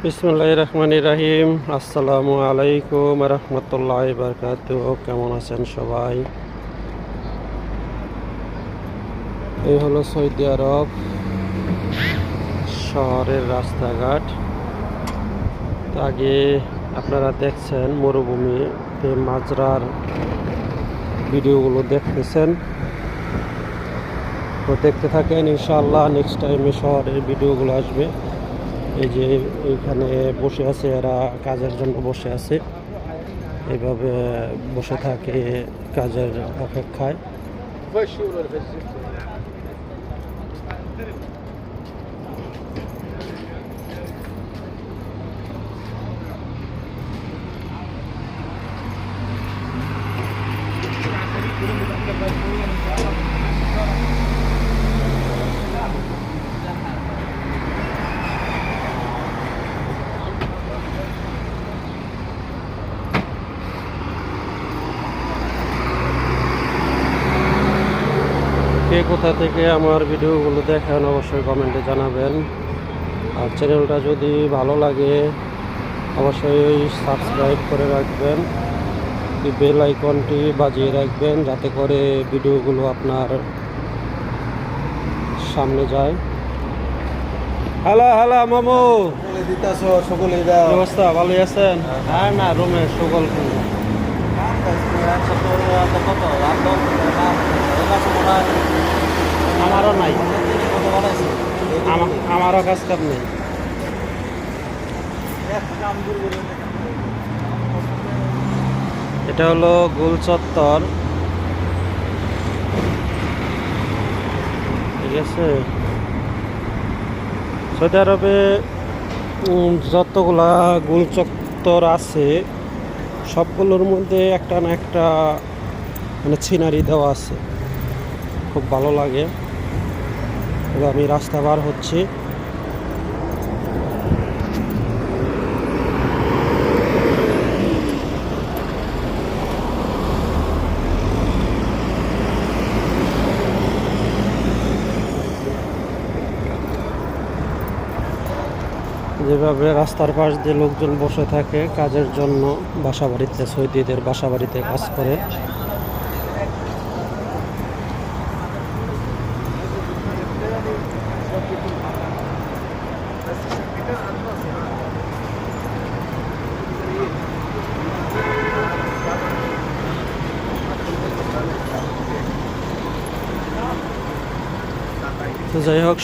বিসমিল্লাহির রহমানির রহিম। আসসালামু আলাইকুম রহমতুল্লাহি বারাকাতুহু। কেমন আছেন সবাই? এই হলো সৌদি আরব শহরের রাস্তাঘাট। আগে আপনারা দেখছেন মরুভূমিতে মাজরার ভিডিওগুলো দেখতেছেন, তো দেখতে থাকেন। ইনশাআল্লাহ নেক্সট টাইমে শহরের ভিডিওগুলো আসবে। এই যে এইখানে বসে আছে, এরা কাজের জন্য বসে আছে, এইভাবে বসে থাকে কাজের অপেক্ষায়। কে কোথা থেকে আমার ভিডিওগুলো দেখেন অবশ্যই কমেন্টে জানাবেন। আর চ্যানেলটা যদি ভালো লাগে অবশ্যই সাবস্ক্রাইব করে রাখবেন, বেল আইকনটি বাজিয়ে রাখবেন যাতে করে ভিডিওগুলো আপনার সামনে যায়। হ্যালো হ্যালো মামু, অবস্থা ভালোই আছেন? হ্যাঁ না, রুমে সকল আমারও নাই, আমারও কাজ কাম নেই। এটা হলো গোল চত্বর, ঠিক আছে। সৌদি আরবে যতগুলা গোল চত্বর আছে সবগুলোর মধ্যে একটা না একটা মানে সিনারি দেওয়া আছে, খুব ভালো লাগে। আমি রাস্তা বার হচ্ছি। যেভাবে রাস্তার পাশ দিয়ে লোকজন বসে থাকে কাজের জন্য, বাসাবাড়িতে, সৌদিদের বাসাবাড়িতে কাজ করে। তো যাই হোক,